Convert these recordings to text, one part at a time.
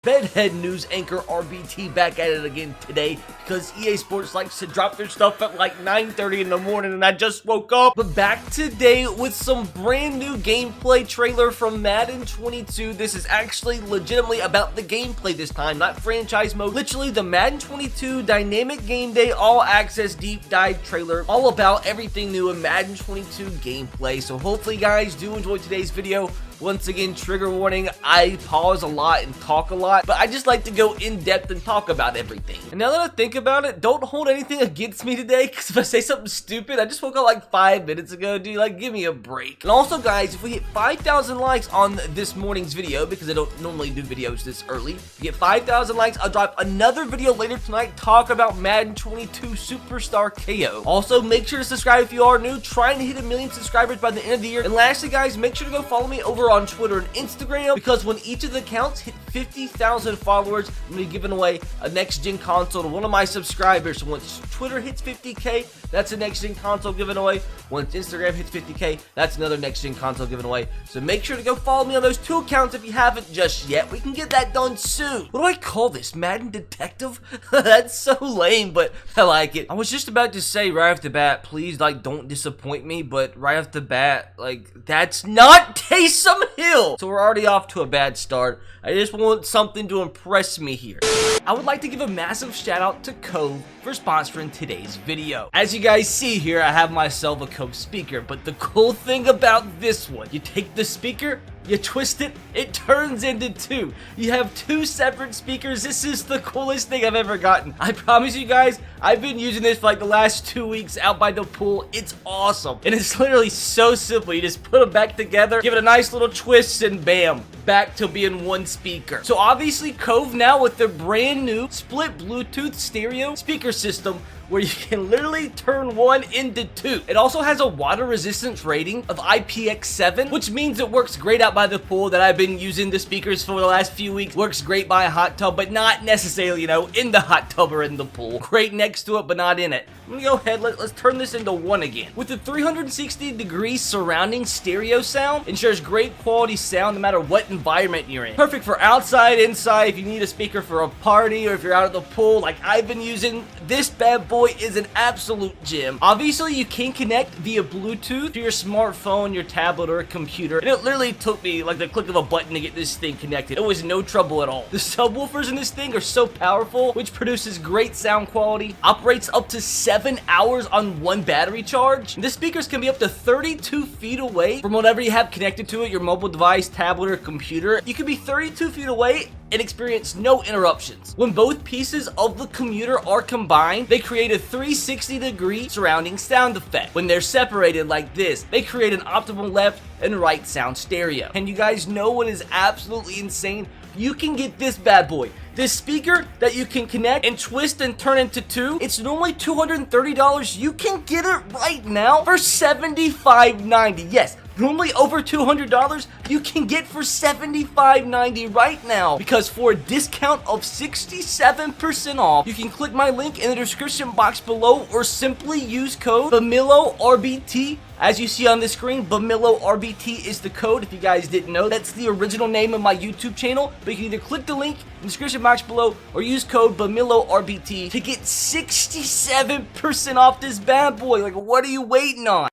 Bedhead news anchor RBT back at it again today because EA Sports likes to drop their stuff at like 9:30 in the morning and I just woke up. But back today with some brand new gameplay trailer from Madden 22. This is actually legitimately about the gameplay this time, not franchise mode. Literally the Madden 22 Dynamic Game Day All Access Deep Dive trailer, all about everything new in Madden 22 gameplay. So hopefully you guys do enjoy today's video. Once again, trigger warning, I pause a lot and talk a lot, but I just like to go in depth and talk about everything. And now that I think about it, don't hold anything against me today, because if I say something stupid, I just woke up like 5 minutes ago, dude, like give me a break. And also guys, if we hit 5,000 likes on this morning's video, because I don't normally do videos this early, if we get 5,000 likes, I'll drop another video later tonight, talk about Madden 22 Superstar KO. Also, make sure to subscribe if you are new, trying to hit 1 million subscribers by the end of the year. And lastly guys, make sure to go follow me over on Twitter and Instagram, because when each of the accounts hit 50,000 followers, I'm going to be giving away a next-gen console to one of my subscribers. So once Twitter hits 50k, that's a next-gen console given away. Once Instagram hits 50k, that's another next-gen console given away. So make sure to go follow me on those two accounts if you haven't just yet. We can get that done soon. What do I call this? Madden Detective? That's so lame, but I like it. I was just about to say right off the bat, please, like, don't disappoint me, but right off the bat, like, that's not Taysom Hill. So we're already off to a bad start. I just want something to impress me here. I would like to give a massive shout out to Cove for sponsoring today's video. As you guys see here, I have myself a Cove speaker, but the cool thing about this one, you take the speaker, you twist it, it turns into two. You have two separate speakers. This is the coolest thing I've ever gotten. I promise you guys, I've been using this for like the last 2 weeks out by the pool. It's awesome. And it's literally so simple. You just put them back together, give it a nice little twist, and bam, back to being one speaker. So obviously Cove now with their brand new split Bluetooth stereo speaker system, where you can literally turn one into two. It also has a water resistance rating of IPX7, which means it works great out by the pool. That I've been using the speakers for the last few weeks. Works great by a hot tub, but not necessarily, you know, in the hot tub or in the pool. Great next to it, but not in it. I'm gonna go ahead, let's turn this into one again. With the 360-degree surrounding stereo sound, ensures great quality sound no matter what environment you're in. Perfect for outside, inside, if you need a speaker for a party, or if you're out at the pool like I've been using. This bad boy is an absolute gem. Obviously, you can connect via Bluetooth to your smartphone, your tablet, or a computer. And it literally took me like the click of a button to get this thing connected. It was no trouble at all. The subwoofers in this thing are so powerful, which produces great sound quality. Operates up to 7 hours on one battery charge. The speakers can be up to 32 feet away from whatever you have connected to it, your mobile device, tablet, or computer. You can be 32 feet away and experience no interruptions. When both pieces of the commuter are combined, they create a 360-degree surrounding sound effect. When they're separated like this, they create an optimal left and right sound stereo. And you guys know what is absolutely insane? You can get this bad boy. This speaker that you can connect and twist and turn into two, it's normally $230. You can get it right now for $75.90. Yes, normally over $200, you can get for $75.90 right now, because for a discount of 67% off, you can click my link in the description box below or simply use code BAMILORBT. As you see on the screen, BAMILORBT is the code. If you guys didn't know, that's the original name of my YouTube channel. But you can either click the link in the description box below or use code BAMILORBT to get 67% off this bad boy. Like, what are you waiting on?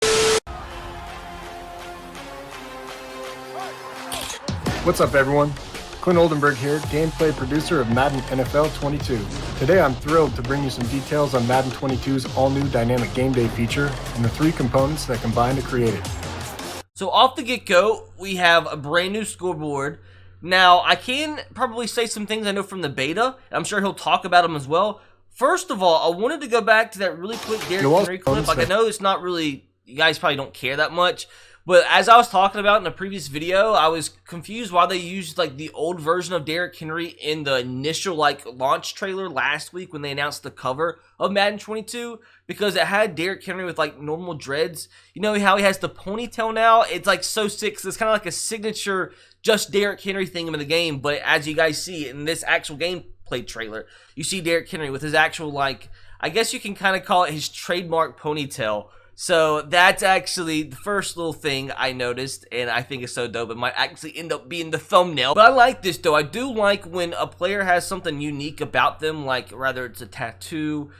What's up everyone? Clint Oldenburg here, gameplay producer of Madden NFL 22. Today I'm thrilled to bring you some details on Madden 22's all-new Dynamic Game Day feature and the 3 components that combine to create it. So off the get-go, we have a brand new scoreboard. Now, I can probably say some things I know from the beta. I'm sure he'll talk about them as well. First of all, I wanted to go back to that really quick Derrick Henry clip. Like, I know it's not really, you guys probably don't care that much, but as I was talking about in the previous video, I was confused why they used like the old version of Derrick Henry in the initial like launch trailer last week when they announced the cover of Madden 22, because it had Derrick Henry with like normal dreads. You know how he has the ponytail now? It's like so sick. So it's kind of like a signature just Derrick Henry thing in the game. But as you guys see in this actual gameplay trailer, you see Derrick Henry with his actual, like, I guess you can kind of call it his trademark ponytail. So that's actually the first little thing I noticed, and I think it's so dope. It might actually end up being the thumbnail. But I like this, though. I do like when a player has something unique about them, like whether it's a tattoo,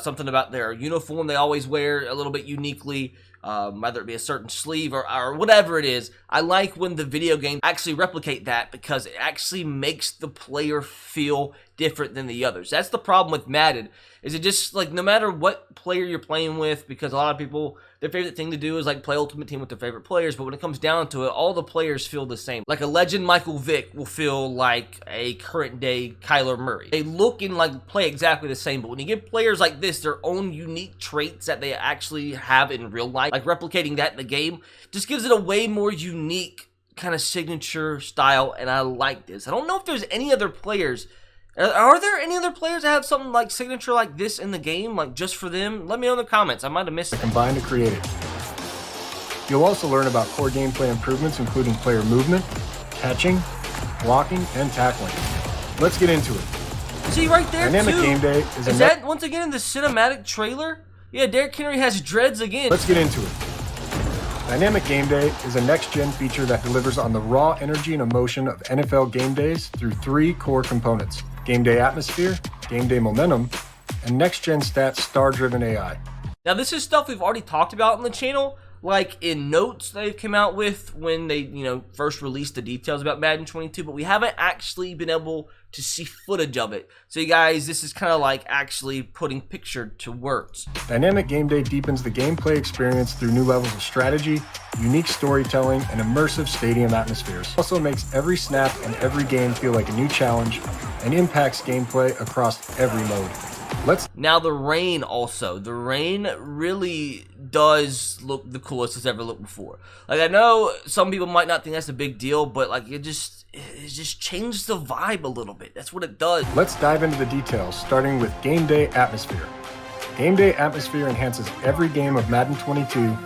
something about their uniform they always wear a little bit uniquely, whether it be a certain sleeve or whatever it is. I like when the video game actually replicate that because it actually makes the player feel different than the others. That's the problem with Madden, is it just like no matter what player you're playing with, because a lot of people, their favorite thing to do is like play Ultimate Team with their favorite players, but when it comes down to it, all the players feel the same. Like a legend Michael Vick will feel like a current day Kyler Murray. They look and like play exactly the same, but when you give players like this their own unique traits that they actually have in real life, like replicating that in the game, just gives it a way more unique kind of signature style, and I like this. I don't know if there's any other players. Are there any other players that have something like signature like this in the game, like just for them? Let me know in the comments. I might have missed it. Combined to create it. You'll also learn about core gameplay improvements, including player movement, catching, blocking, and tackling. Let's get into it. See right there, Dynamic too. Game Day is that once again in the cinematic trailer? Yeah, Derrick Henry has dreads again. Let's get into it. Dynamic Game Day is a next-gen feature that delivers on the raw energy and emotion of NFL game days through 3 core components: Game Day Atmosphere, Game Day Momentum, and next-gen stats star-driven AI. Now, this is stuff we've already talked about on the channel, like in notes they've come out with when they, first released the details about Madden 22, but we haven't actually been able to see footage of it. So you guys, this is kind of like actually putting picture to words. Dynamic Game Day deepens the gameplay experience through new levels of strategy, unique storytelling, and immersive stadium atmospheres. It also makes every snap and every game feel like a new challenge and impacts gameplay across every mode. Now the rain also. The rain really does look the coolest it's ever looked before. Like, I know some people might not think that's a big deal, but like it just changed the vibe a little bit. That's what it does. Let's dive into the details, starting with Game Day Atmosphere. Game Day Atmosphere enhances every game of Madden 22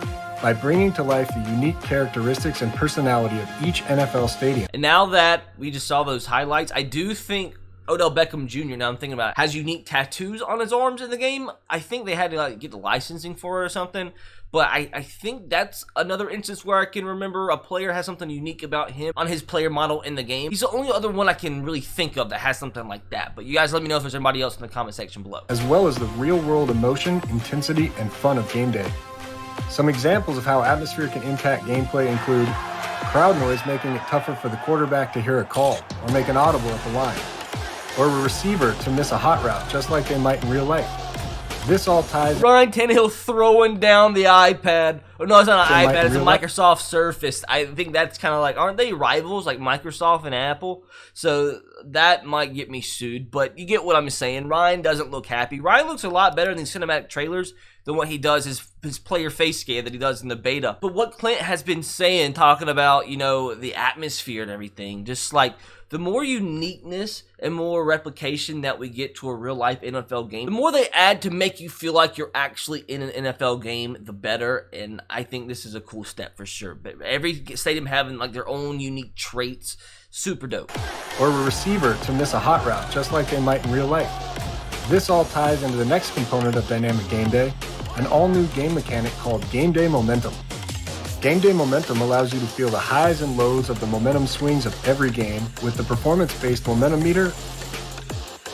by bringing to life the unique characteristics and personality of each NFL stadium. And now that we just saw those highlights, I do think Odell Beckham Jr., now I'm thinking about it, has unique tattoos on his arms in the game. I think they had to like get the licensing for it or something. But I think that's another instance where I can remember a player has something unique about him on his player model in the game. He's the only other one I can really think of that has something like that. But you guys let me know if there's anybody else in the comment section below. As well as the real-world emotion, intensity, and fun of Game Day. Some examples of how Atmosphere can impact gameplay include crowd noise making it tougher for the quarterback to hear a call or make an audible at the line, or a receiver to miss a hot route just like they might in real life. This all ties... Ryan Tannehill throwing down the iPad. Oh, no, it's not an iPad, it's a Microsoft Surface. I think that's kind of like, aren't they rivals, like Microsoft and Apple? So that might get me sued, but you get what I'm saying. Ryan doesn't look happy. Ryan looks a lot better in these cinematic trailers than what he does, his player face scan that he does in the beta. But what Clint has been saying, talking about, the atmosphere and everything, just like the more uniqueness and more replication that we get to a real life NFL game, the more they add to make you feel like you're actually in an NFL game, the better. And I think this is a cool step for sure. But every stadium having like their own unique traits, super dope. Or a receiver to miss a hot route just like they might in real life. This all ties into the next component of Dynamic Game Day, an all-new game mechanic called Game Day Momentum. Game Day Momentum allows you to feel the highs and lows of the momentum swings of every game with the performance-based momentum meter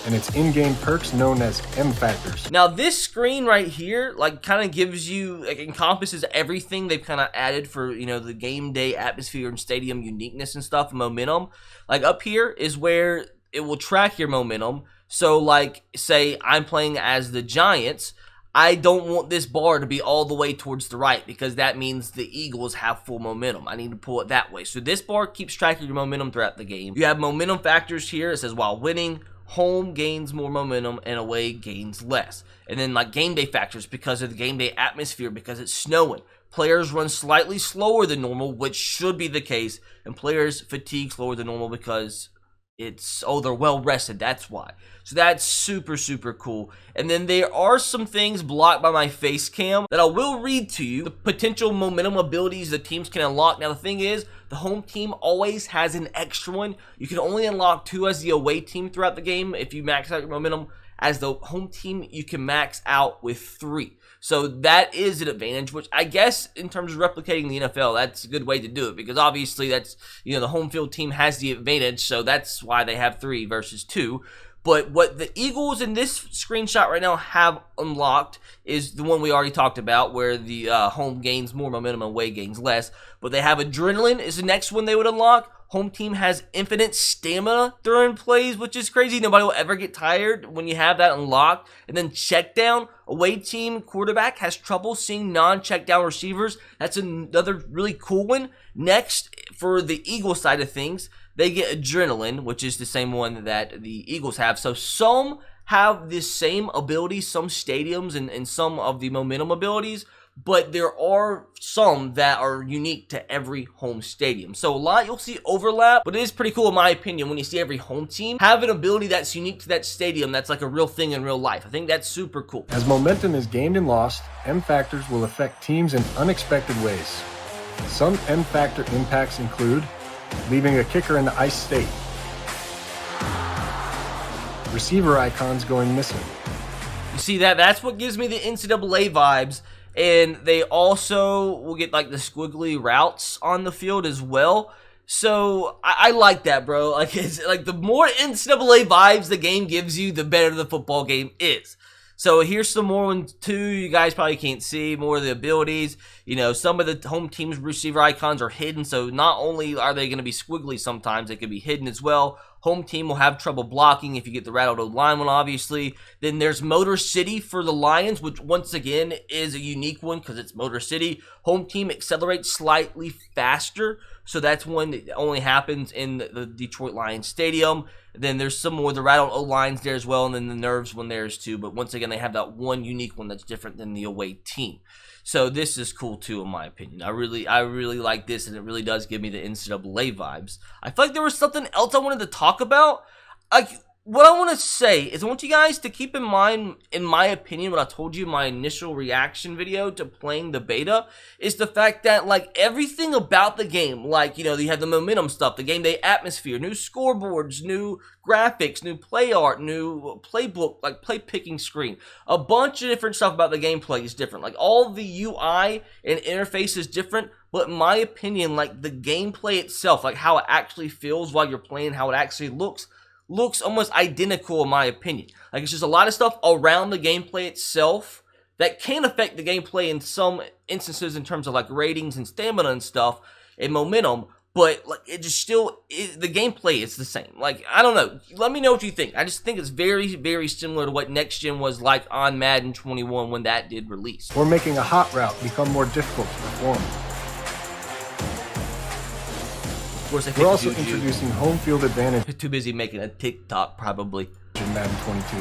and its in-game perks known as M factors. Now this screen right here, like, kind of gives you, like, encompasses everything they've kind of added for, the game day atmosphere and stadium uniqueness and stuff, momentum. Like, up here is where it will track your momentum. So, like, say I'm playing as the Giants, I don't want this bar to be all the way towards the right because that means the Eagles have full momentum. I need to pull it that way. So this bar keeps track of your momentum throughout the game. You have momentum factors here. It says while winning, home gains more momentum and away gains less. And then like game day factors because of the game day atmosphere, because it's snowing. Players run slightly slower than normal, which should be the case. And players fatigue slower than normal because they're well rested, that's why. So that's super, super cool. And then there are some things blocked by my face cam that I will read to you. The potential momentum abilities the teams can unlock. Now the thing is, the home team always has an extra one. You can only unlock 2 as the away team throughout the game if you max out your momentum As the home team, you can max out with 3. So that is an advantage, which I guess in terms of replicating the NFL, that's a good way to do it, because obviously that's, the home field team has the advantage, so that's why they have 3 versus 2. But what the Eagles in this screenshot right now have unlocked is the one we already talked about, where the home gains more momentum and away gains less. But they have Adrenaline is the next one they would unlock. Home team has infinite stamina during plays, which is crazy. Nobody will ever get tired when you have that unlocked. And then check down. Away team quarterback has trouble seeing non-check down receivers. That's another really cool one. Next, for the Eagle side of things, they get Adrenaline, which is the same one that the Eagles have. So some have this same ability, some stadiums and some of the momentum abilities, but there are some that are unique to every home stadium. So a lot you'll see overlap, but it is pretty cool in my opinion when you see every home team have an ability that's unique to that stadium that's like a real thing in real life. I think that's super cool. As momentum is gained and lost, M factors will affect teams in unexpected ways. Some M factor impacts include leaving a kicker in the ice state, receiver icons going missing. You see that? That's what gives me the NCAA vibes. And they also will get like the squiggly routes on the field as well. So I like that, bro. Like, it's like the more NCAA vibes the game gives you, the better the football game is. So here's some more ones too. You guys probably can't see more of the abilities. Some of the home team's receiver icons are hidden. So not only are they going to be squiggly sometimes, they can be hidden as well. Home team will have trouble blocking if you get the rattled O-line one, obviously. Then there's Motor City for the Lions, which once again is a unique one because it's Motor City. Home team accelerates slightly faster. So that's one that only happens in the Detroit Lions Stadium. Then there's some more, the rattled O-lines there as well, and then the nerves one there is too. But once again, they have that one unique one that's different than the away team. So this is cool too, in my opinion. I really like this, and it really does give me the NCAA vibes. I feel like there was something else I wanted to talk about. What I want to say is I want you guys to keep in mind, in my opinion, what I told you in my initial reaction video to playing the beta, is the fact that, like, everything about the game, like, you have the momentum stuff, the game day atmosphere, new scoreboards, new graphics, new play art, new playbook, like, play picking screen, a bunch of different stuff about the gameplay is different. Like, all the UI and interface is different, but in my opinion, like, the gameplay itself, like, how it actually feels while you're playing, how it actually looks almost identical in my opinion. Like, it's just a lot of stuff around the gameplay itself that can affect the gameplay in some instances in terms of like ratings and stamina and stuff and momentum, but like it just still the gameplay is the same. Like, I don't know, let me know what you think. I just think it's very, very similar to what next gen was like on Madden 21 when that did release. We're making a hot route become more difficult to perform. We're also introducing home field advantage. Too busy making a TikTok, probably. In Madden 22.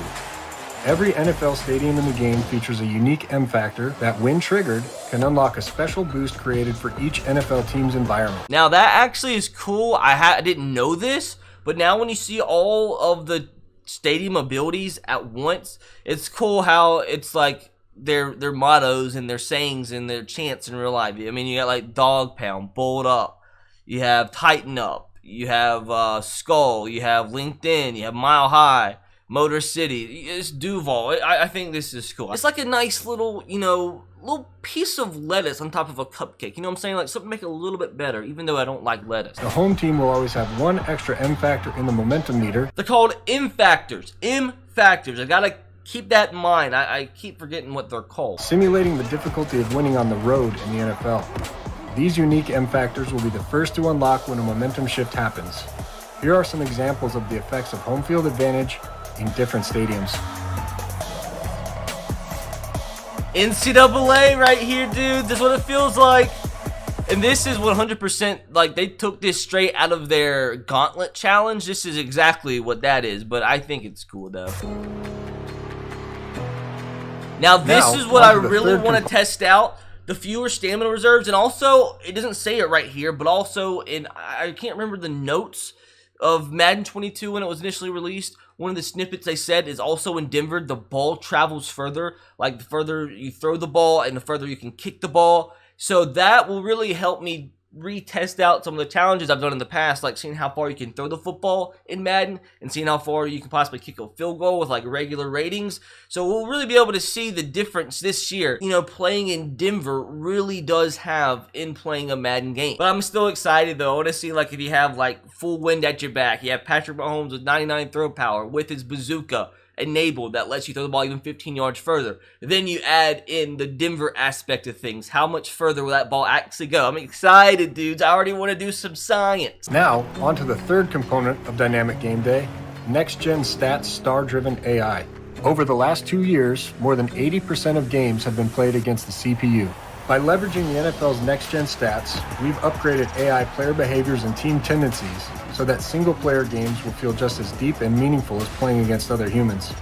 Every NFL stadium in the game features a unique M factor that, when triggered, can unlock a special boost created for each NFL team's environment. Now that actually is cool. I didn't know this, but now when you see all of the stadium abilities at once, it's cool how it's like their mottos and their sayings and their chants in real life. I mean, you got like Dog Pound, Bold Up. You have Tighten Up, you have Skull, you have LinkedIn, you have Mile High, Motor City, it's Duval. I think this is cool. It's like a nice little, little piece of lettuce on top of a cupcake. You know what I'm saying? Like something to make it a little bit better, even though I don't like lettuce. The home team will always have one extra M factor in the momentum meter. They're called M factors. M factors. I gotta keep that in mind. I keep forgetting what they're called. Simulating the difficulty of winning on the road in the NFL. These unique M factors will be the first to unlock when a momentum shift happens. Here are some examples of the effects of home field advantage in different stadiums. NCAA right here, dude. This is what it feels like. And this is 100% like they took this straight out of their gauntlet challenge. This is exactly what that is, but I think it's cool though. Now this is what I really want to test out. The fewer stamina reserves, and also, it doesn't say it right here, but also, I can't remember the notes of Madden 22 when it was initially released. One of the snippets they said is also in Denver, the ball travels further. Like, the further you throw the ball and the further you can kick the ball. So that will really help me retest out some of the challenges I've done in the past, like seeing how far you can throw the football in Madden and seeing how far you can possibly kick a field goal with like regular ratings. So we'll really be able to see the difference this year. You know, playing in Denver really does have in playing a Madden game. But I'm still excited though. I want to see like if you have like full wind at your back. You have Patrick Mahomes with 99 throw power with his bazooka enabled that lets you throw the ball even 15 yards further. Then you add in the Denver aspect of things. How much further will that ball actually go? I'm excited, dudes. I already want to do some science. Now, on to the third component of Dynamic Game Day, Next-Gen Stats Star-Driven AI. Over the last 2 years, more than 80% of games have been played against the CPU. By leveraging the NFL's next-gen stats, we've upgraded AI player behaviors and team tendencies so that single-player games will feel just as deep and meaningful as playing against other humans.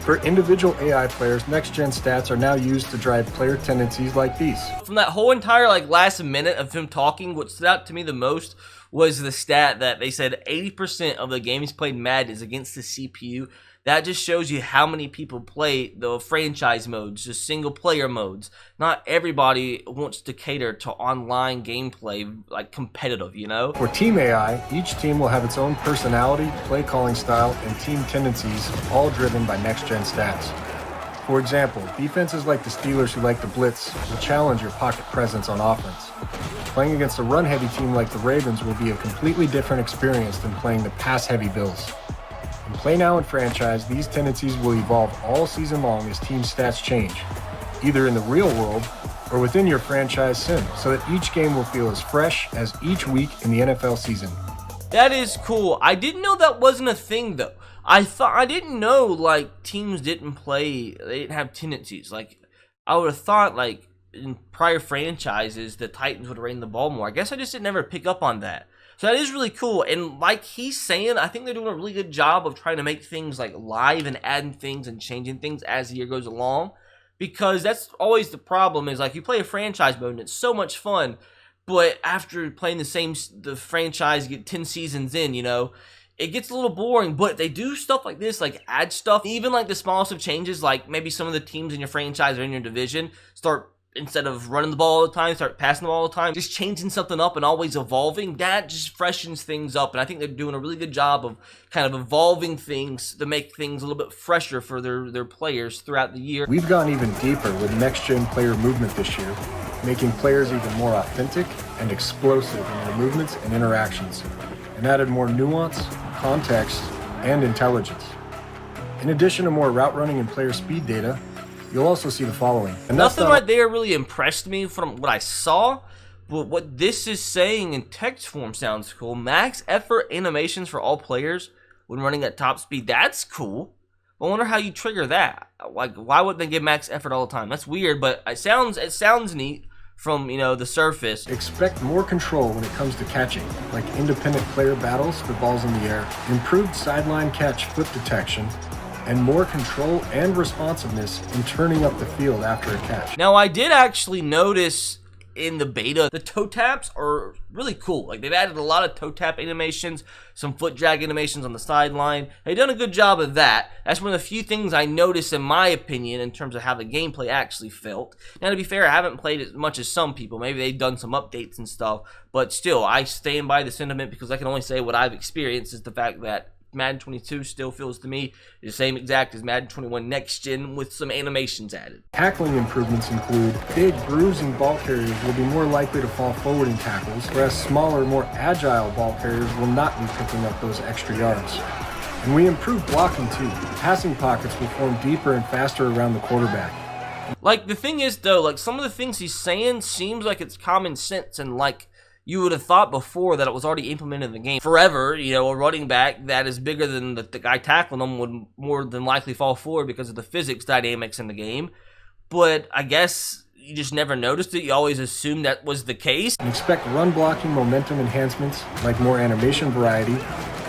For individual AI players, next-gen stats are now used to drive player tendencies like these. From that whole entire last minute of him talking, what stood out to me the most was the stat that they said 80% of the games played Madden is against the CPU. That just shows you how many people play the franchise modes, the single player modes. Not everybody wants to cater to online gameplay, like competitive, you know? For Team AI, each team will have its own personality, play calling style, and team tendencies, all driven by next-gen stats. For example, defenses like the Steelers who like to blitz will challenge your pocket presence on offense. Playing against a run-heavy team like the Ravens will be a completely different experience than playing the pass-heavy Bills. In Play Now and Franchise, these tendencies will evolve all season long as team stats change, either in the real world or within your franchise sim, so that each game will feel as fresh as each week in the NFL season. That is cool. I didn't know that wasn't a thing though. I didn't know teams didn't play, they didn't have tendencies. I would have thought in prior franchises the Titans would reign the ball more. I guess I just didn't ever pick up on that. So that is really cool, and like he's saying, I think they're doing a really good job of trying to make things live and adding things and changing things as the year goes along, because that's always the problem is you play a franchise mode and it's so much fun, but after playing the franchise, you get 10 seasons in, you know, it gets a little boring. But they do stuff like this, add stuff, even the smallest of changes, maybe some of the teams in your franchise or in your division start, instead of running the ball all the time, start passing the ball all the time, just changing something up and always evolving. That just freshens things up, and I think they're doing a really good job of kind of evolving things to make things a little bit fresher for their players throughout the year. We've gone even deeper with next-gen player movement this year, making players even more authentic and explosive in their movements and interactions, and added more nuance, context, and intelligence. In addition to more route running and player speed data, you'll also see the following. And nothing right there really impressed me from what I saw, but what this is saying in text form sounds cool. Max effort animations for all players when running at top speed. That's cool. I wonder how you trigger that. Why wouldn't they give max effort all the time? That's weird, but it sounds neat from, the surface. Expect more control when it comes to catching, like independent player battles for balls in the air, improved sideline catch flip detection, and more control and responsiveness in turning up the field after a catch. Now, I did actually notice in the beta, the toe taps are really cool. They've added a lot of toe tap animations, some foot drag animations on the sideline. They've done a good job of that. That's one of the few things I noticed, in my opinion, in terms of how the gameplay actually felt. Now, to be fair, I haven't played as much as some people. Maybe they've done some updates and stuff, but still, I stand by the sentiment because I can only say what I've experienced is the fact that Madden 22 still feels to me the same exact as Madden 21 Next Gen with some animations added. Tackling improvements include big bruising ball carriers will be more likely to fall forward in tackles, whereas smaller, more agile ball carriers will not be picking up those extra yards. And we improved blocking too. Passing pockets will form deeper and faster around the quarterback. The thing is though, some of the things he's saying seems like it's common sense, and you would have thought before that it was already implemented in the game. Forever, a running back that is bigger than the guy tackling them would more than likely fall forward because of the physics dynamics in the game. But I guess you just never noticed it. You always assumed that was the case. And expect run blocking momentum enhancements like more animation variety,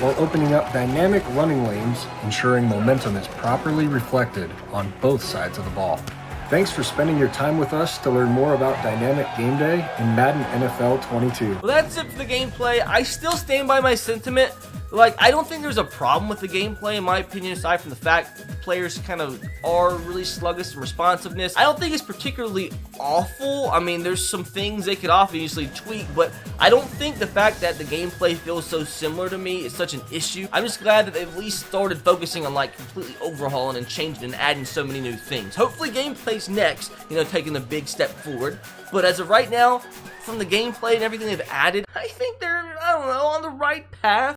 while opening up dynamic running lanes, ensuring momentum is properly reflected on both sides of the ball. Thanks for spending your time with us to learn more about Dynamic Game Day in Madden NFL 22. Well, that's it for the gameplay. I still stand by my sentiment. Like, I don't think there's a problem with the gameplay, in my opinion, aside from the fact that the players kind of are really sluggish in responsiveness. I don't think it's particularly awful. I mean, there's some things they could obviously tweak, but I don't think the fact that the gameplay feels so similar to me is such an issue. I'm just glad that they've at least started focusing on, like, completely overhauling and changing and adding so many new things. Hopefully gameplay's next, you know, taking the big step forward. But as of right now, from the gameplay and everything they've added, I think they're, I don't know, on the right path.